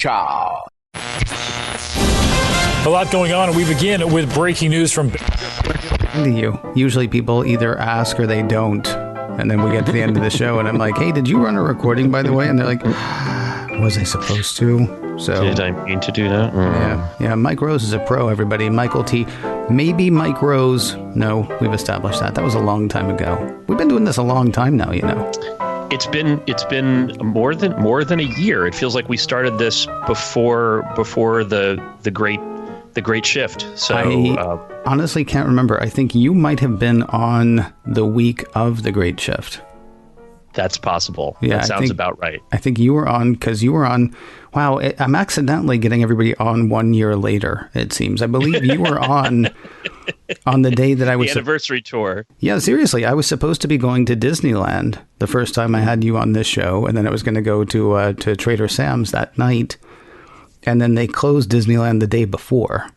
Aftershow. A lot going on, and we begin with breaking news from... Usually people either ask or they don't. And then we get to the end of the show, and I'm like, hey, did you run a recording, by the way? And they're like, was I supposed to? So did I mean to do that? Yeah. Mike Rose is a pro, everybody. Michael T. Maybe Mike Rose. No, we've established that. That was a long time ago. We've been doing this a long time now, you know. It's been more than a year. It feels like we started this before the great shift. So I honestly can't remember. I think you might have been on the week of the great shift. That's possible. Yeah, that sounds about right. I think you were on because you were on. Wow, I'm accidentally getting everybody on 1 year later, it seems. I believe you were on the day that I was... The anniversary tour. Yeah, seriously. I was supposed to be going to Disneyland the first time I had you on this show, and then I was going to go to Trader Sam's that night. And then they closed Disneyland the day before.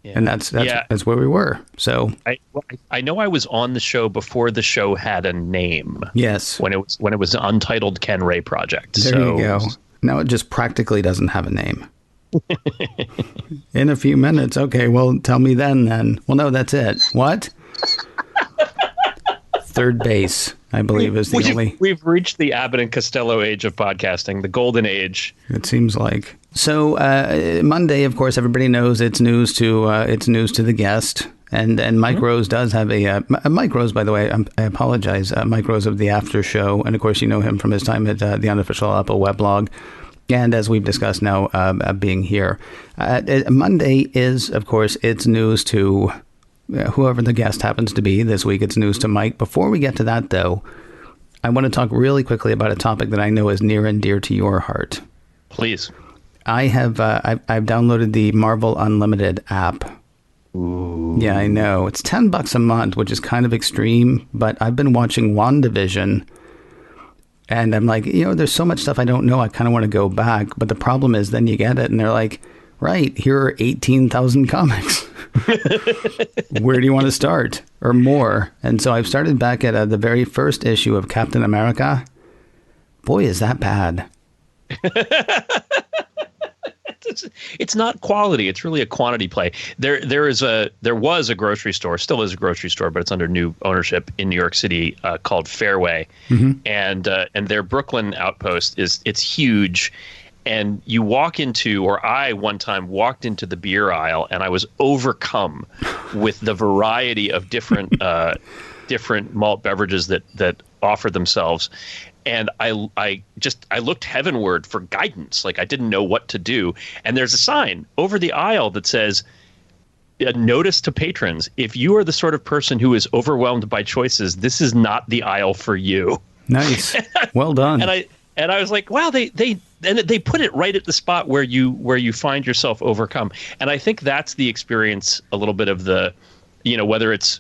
Yeah. And that's where we were. So I know I was on the show before the show had a name. Yes. When it was an Untitled Ken Ray project. There you go. Now it just practically doesn't have a name. In a few minutes. Okay, well, tell me then. Well, no, that's it. What? Third base, I believe, is the only... We've reached the Abbott and Costello age of podcasting, the golden age. It seems like. So Monday, of course, everybody knows it's news to the guest. And Mike Rose does have a... Mike Rose, by the way, I apologize. Mike Rose of the Aftershow. And, of course, you know him from his time at the unofficial Apple weblog. And as we've discussed now, being here. Monday is, of course, it's news to... whoever the guest happens to be this week. It's news to Mike. Before we get to that, though, I want to talk really quickly about a topic that I know is near and dear to your heart. Please. I have I've downloaded the Marvel Unlimited app. Ooh. Yeah, I know. It's $10 a month, which is kind of extreme, but I've been watching WandaVision, and I'm like, there's so much stuff I don't know. I kind of want to go back, but the problem is then you get it, and they're like, right, here are 18,000 comics. Where do you want to start? Or more? And so I've started back at the very first issue of Captain America. Boy, is that bad. It's not quality. It's really a quantity play. There was a grocery store, still is a grocery store, but it's under new ownership in New York City called Fairway. Mm-hmm. And their Brooklyn outpost it's huge. And you walk into, or I one time walked into the beer aisle, and I was overcome with the variety of different malt beverages that offer themselves. And I looked heavenward for guidance. Like I didn't know what to do. And there's a sign over the aisle that says, notice to patrons, if you are the sort of person who is overwhelmed by choices, this is not the aisle for you. Nice. Well done. And I was like, wow, they put it right at the spot where you find yourself overcome. And I think that's the experience a little bit of the, whether it's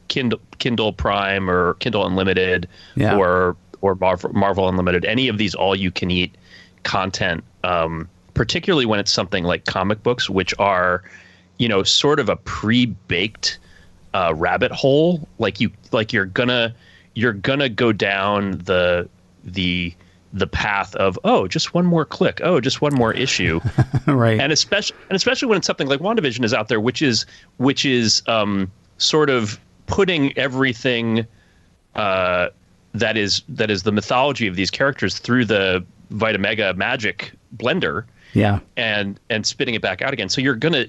Kindle Prime or Kindle Unlimited, yeah, or Marvel Unlimited, any of these all you can eat content, particularly when it's something like comic books, which are, sort of a pre-baked rabbit hole. You're gonna go down the path of, just one more click, just one more issue. Right. And especially when it's something like WandaVision is out there, which is sort of putting everything that is the mythology of these characters through the Vitamega magic blender. Yeah. And spitting it back out again. So you're gonna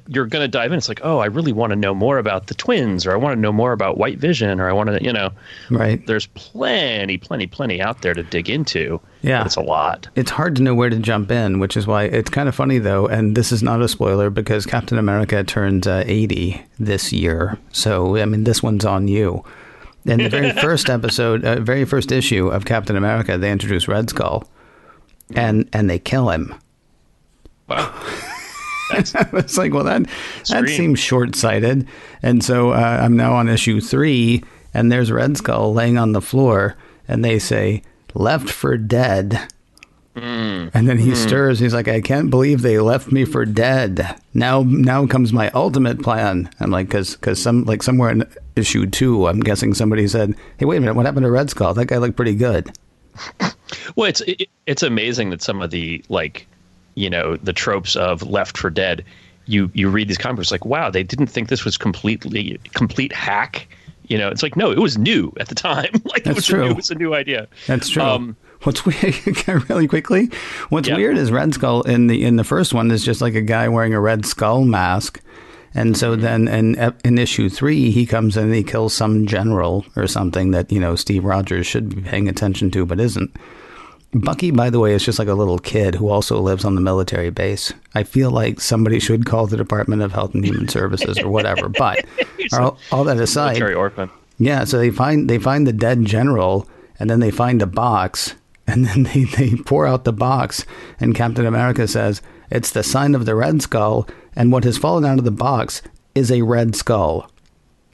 dive in. It's like, I really want to know more about the twins, or I want to know more about White Vision, or I want to, right. There's plenty out there to dig into. Yeah. It's a lot. It's hard to know where to jump in, which is why it's kind of funny though. And this is not a spoiler because Captain America turns 80 this year. So, I mean, this one's on you. In the very first very first issue of Captain America, they introduce Red Skull and they kill him. Wow. It's like, well, that seems short-sighted. And so I'm now on issue 3, and there's Red Skull laying on the floor, and they say, left for dead. And then he stirs. He's like, I can't believe they left me for dead. Now comes my ultimate plan. I'm like, because somewhere in issue 2, I'm guessing somebody said, hey, wait a minute, what happened to Red Skull? That guy looked pretty good. Well, it's amazing that some of the the tropes of Left 4 Dead, you read these comics like, wow, they didn't think this was complete hack. It's like, no, it was new at the time. Like That's true. It was a new idea. That's true. What's weird, really quickly, what's Yeah. weird is Red Skull in the first one is just like a guy wearing a Red Skull mask. And so then in issue 3, he comes in and he kills some general or something that, Steve Rogers should be paying attention to, but isn't. Bucky, by the way, is just like a little kid who also lives on the military base. I feel like somebody should call the Department of Health and Human Services or whatever. But all that aside, Military orphan. yeah. So they find the dead general, and then they find a box, and then they pour out the box, and Captain America says it's the sign of the Red Skull, and what has fallen out of the box is a red skull.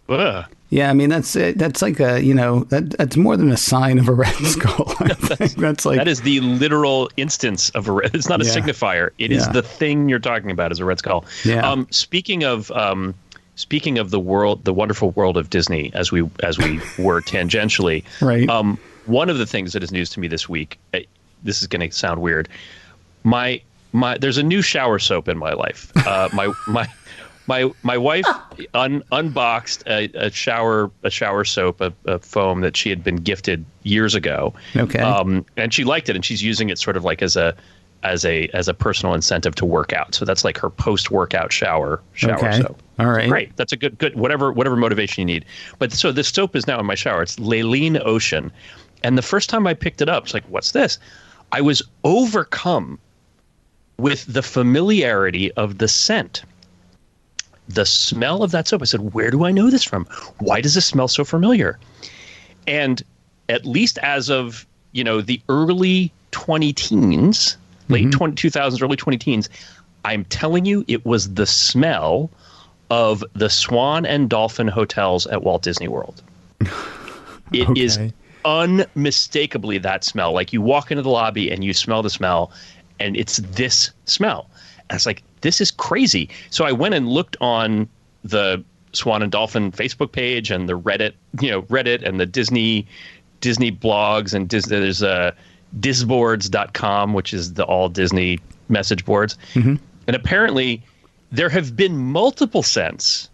Ugh. Yeah, I mean that's like that's more than a sign of a red skull. I think that's like that is the literal instance of a red. It's not a signifier. It is the thing you're talking about, is a red skull. Yeah. Speaking of the world, the wonderful world of Disney, as we were tangentially. Right. One of the things that is news to me this week. This is going to sound weird. There's a new shower soap in my life. My wife unboxed a shower soap, a foam that she had been gifted years ago. Okay. And she liked it, and she's using it sort of like as a personal incentive to work out. So that's like her post-workout shower okay. soap. All right. Great. That's a good whatever motivation you need. But so this soap is now in my shower. It's Leylene Ocean. And the first time I picked it up, it's like, what's this? I was overcome with the familiarity of the scent. The smell of that soap. I said, where do I know this from? Why does this smell so familiar? And at least as of, the early 20-teens, late 2000s, early 20-teens, I'm telling you, it was the smell of the Swan and Dolphin hotels at Walt Disney World. It is unmistakably that smell. Like you walk into the lobby and you smell the smell, and it's this smell. And it's like, this is crazy. So I went and looked on the Swan and Dolphin Facebook page and the Reddit and the Disney blogs, and there's disboards.com, which is the all Disney message boards. Mm-hmm. And apparently there have been multiple scents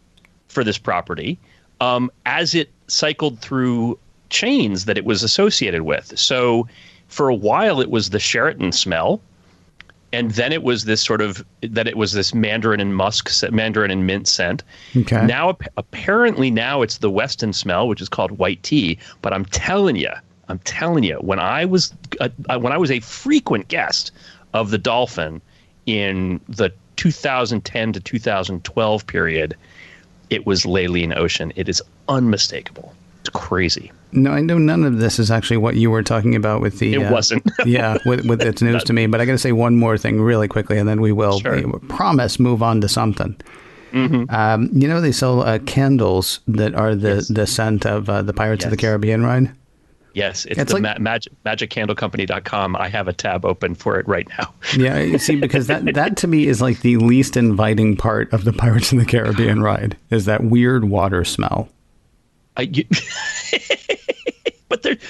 for this property as it cycled through chains that it was associated with. So for a while it was the Sheraton smell. And then it was this mandarin and mandarin and mint scent. Okay. Now, apparently now it's the Weston smell, which is called white tea. But I'm telling you, when I was a frequent guest of the Dolphin in the 2010 to 2012 period, it was Leylene Ocean. It is unmistakable. It's crazy. No, I know none of this is actually what you were talking about with the... It wasn't. Yeah, with it's news to me. But I got to say one more thing really quickly, and then we will, promise, move on to something. Mm-hmm. They sell candles that are the scent of the Pirates of the Caribbean ride? Yes, it's the like, magiccandlecompany.com. I have a tab open for it right now. Yeah, you see, because that to me is like the least inviting part of the Pirates of the Caribbean ride, is that weird water smell.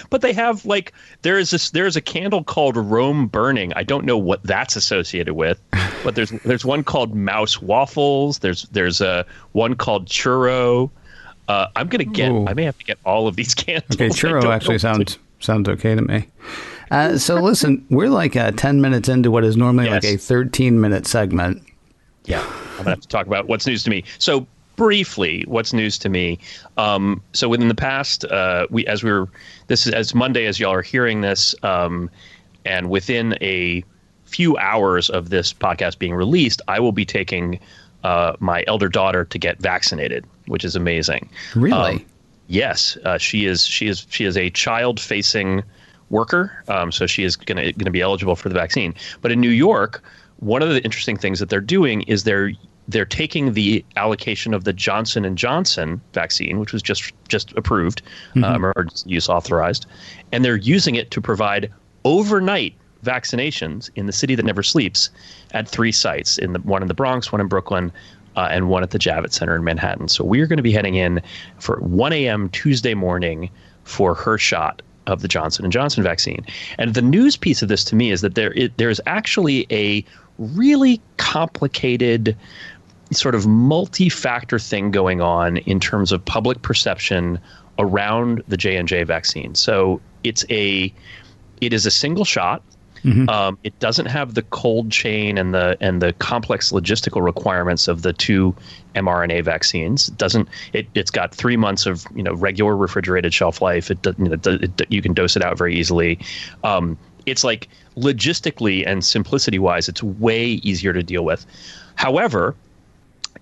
But they have like there is a candle called Rome Burning. I don't know what that's associated with, but there's one called Mouse Waffles. There's a one called Churro. I may have to get all of these candles. Okay, Churro actually sounds okay to me. So listen, we're like 10 minutes into what is normally like a 13-minute segment. Yeah, I'm gonna have to talk about what's news to me. So briefly, what's news to me? So within the past, this is as Monday as y'all are hearing this, and within a few hours of this podcast being released, I will be taking my elder daughter to get vaccinated, which is amazing. Really? Yes, she is a child-facing worker, so she is going to be eligible for the vaccine. But in New York, one of the interesting things that they're doing is they're taking the allocation of the Johnson & Johnson vaccine, which was just approved, emergency use authorized, and they're using it to provide overnight vaccinations in the city that never sleeps at 3 sites, one in the Bronx, one in Brooklyn, and one at the Javits Center in Manhattan. So we're going to be heading in for 1 a.m. Tuesday morning for her shot of the Johnson & Johnson vaccine. And the news piece of this to me is that there's actually a really complicated sort of multi-factor thing going on in terms of public perception around the J&J vaccine. So it is a single shot. It doesn't have the cold chain and the complex logistical requirements of the two mRNA vaccines. It's got 3 months of regular refrigerated shelf life. You can dose it out very easily. It's like logistically and simplicity wise, it's way easier to deal with. However,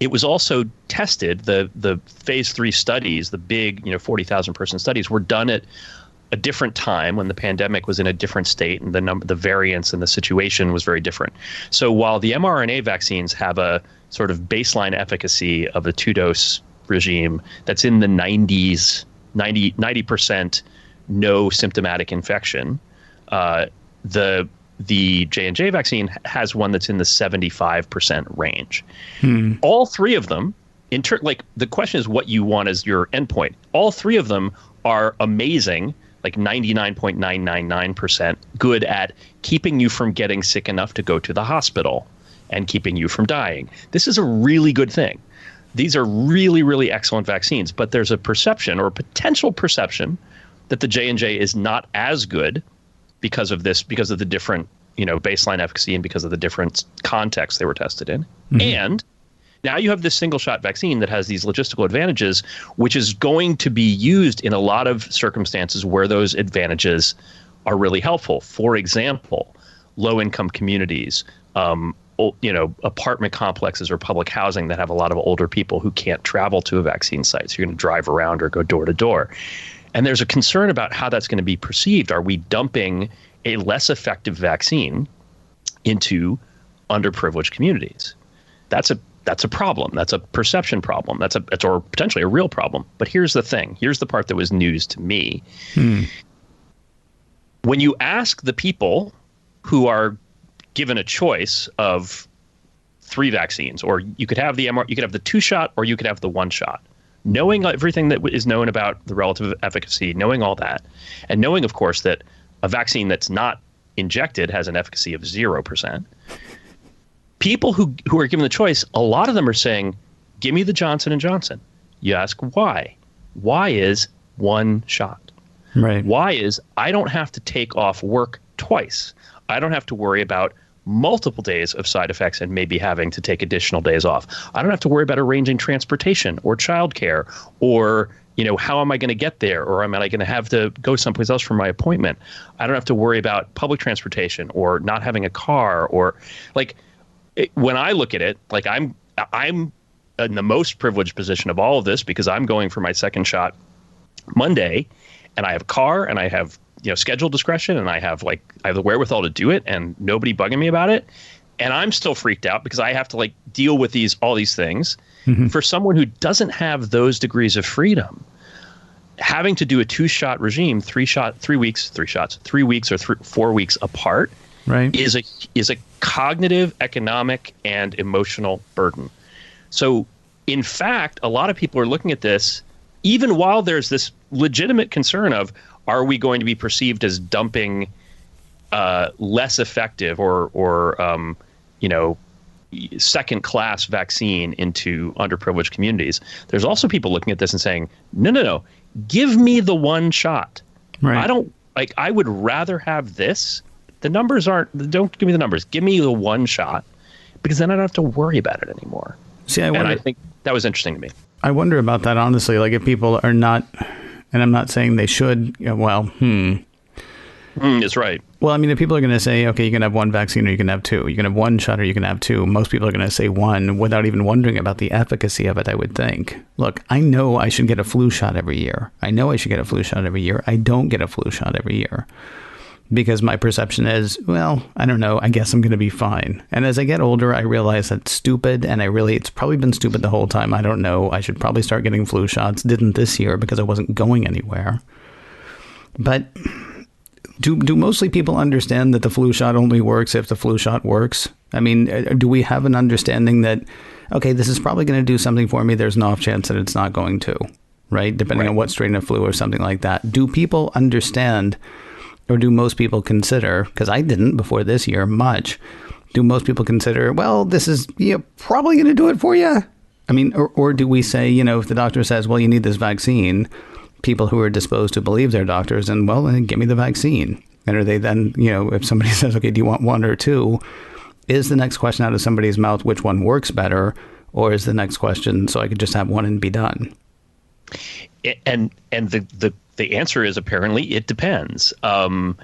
it was also tested. The phase 3 studies, the big 40,000 person studies, were done at a different time when the pandemic was in a different state and the variants and the situation was very different. So while the mRNA vaccines have a sort of baseline efficacy of a 2-dose regime that's in the 90% no symptomatic infection, the J&J vaccine has one that's in the 75% range. All three of them, the question is what you want as your endpoint. All three of them are amazing, like 99.999% good at keeping you from getting sick enough to go to the hospital and keeping you from dying. This is a really good thing. These are really, really excellent vaccines, but there's a perception or a potential perception that the J&J is not as good because of the different, baseline efficacy and because of the different contexts they were tested in. And now you have this single shot vaccine that has these logistical advantages, which is going to be used in a lot of circumstances where those advantages are really helpful. For example, low income communities, apartment complexes or public housing that have a lot of older people who can't travel to a vaccine site. So you're going to drive around or go door to door. And there's a concern about how that's going to be perceived. Are we dumping a less effective vaccine into underprivileged communities? That's a problem. That's a perception problem. That's or potentially a real problem. But here's the thing. Here's the part that was news to me. When you ask the people who are given a choice of 3 vaccines, or you could have the 2-shot or you could have the 1-shot, knowing everything that is known about the relative efficacy, knowing all that, and knowing, of course, that a vaccine that's not injected has an efficacy of 0%. People who are given the choice, a lot of them are saying, give me the Johnson & Johnson. You ask why? Why is 1 shot? Right. Why is I don't have to take off work twice. I don't have to worry about multiple days of side effects and maybe having to take additional days off. I don't have to worry about arranging transportation or childcare or, how am I going to get there? Or am I going to have to go someplace else for my appointment? I don't have to worry about public transportation or not having a car or when I look at it, I'm in the most privileged position of all of this because I'm going for my second shot Monday, and I have a car, and I have schedule discretion, and I have the wherewithal to do it, and nobody bugging me about it, and I'm still freaked out because I have to deal with all these things. For someone who doesn't have those degrees of freedom, having to do a 2-shot regime, 3 weeks or 4 weeks apart. Right. is a cognitive, economic, and emotional burden. So, in fact, a lot of people are looking at this, even while there's this legitimate concern of, are we going to be perceived as dumping less effective or second-class vaccine into underprivileged communities? There's also people looking at this and saying, no, give me the 1 shot. Right. I would rather have this. The numbers don't give me the numbers. Give me the 1 shot because then I don't have to worry about it anymore. See, I think that was interesting to me. I wonder about that, honestly. If people are not, and I'm not saying they should, It's right. Well, if people are going to say, okay, you can have 1 vaccine or you can have 2. You can have 1 shot or you can have 2. Most people are going to say 1 without even wondering about the efficacy of it, I would think. Look, I know I should get a flu shot every year. I don't get a flu shot every year. Because my perception is, I don't know, I guess I'm going to be fine. And as I get older, I realize that's stupid, and it's probably been stupid the whole time. I don't know. I should probably start getting flu shots. Didn't this year because I wasn't going anywhere. But do mostly people understand that the flu shot only works if the flu shot works? Do we have an understanding that, okay, this is probably going to do something for me. There's an off chance that it's not going to, right? Depending on what strain of flu or something like that. Do people understand, or do most people consider, because I didn't before this year much, do most people consider, well, this is probably going to do it for you? I mean, or do we say, if the doctor says, well, you need this vaccine, people who are disposed to believe their doctors and, well, then give me the vaccine. And are they then, if somebody says, okay, do you want one or two? Is the next question out of somebody's mouth, which one works better? Or is the next question, so I could just have one and be done? And the answer is apparently it depends. I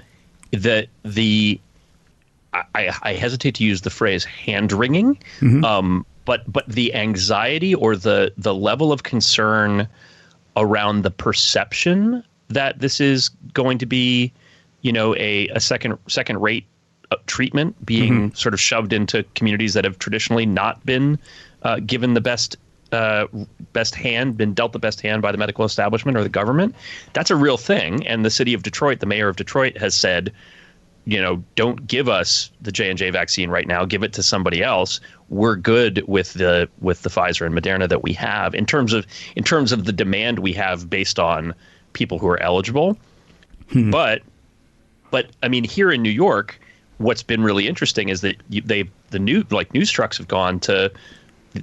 hesitate to use the phrase hand-wringing, but the anxiety or the level of concern around the perception that this is going to be, a second-rate treatment being sort of shoved into communities that have traditionally not been given the best hand, been dealt the best hand by the medical establishment or the government. That's a real thing. And the city of Detroit, the mayor of Detroit, has said, don't give us the J&J vaccine right now. Give it to somebody else. We're good with the Pfizer and Moderna that we have in terms of the demand we have based on people who are eligible. But I mean, here in New York, what's been really interesting is that news trucks have gone to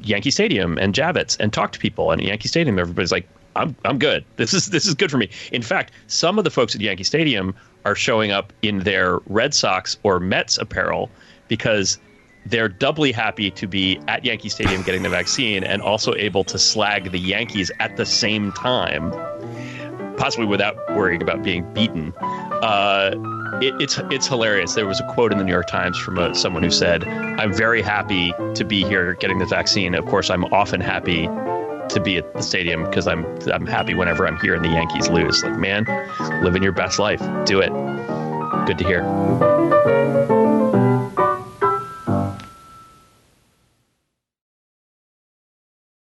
Yankee Stadium and Javits and talked to people. And at Yankee Stadium, everybody's like, I'm good. This is good for me. In fact, some of the folks at Yankee Stadium are showing up in their Red Sox or Mets apparel because they're doubly happy to be at Yankee Stadium getting the vaccine and also able to slag the Yankees at the same time, possibly without worrying about being beaten. It's hilarious. There was a quote in the New York Times from someone who said, "I'm very happy to be here getting the vaccine. Of course, I'm often happy to be at the stadium because I'm happy whenever I'm here and the Yankees lose." Like, man, living your best life. Do it. Good to hear.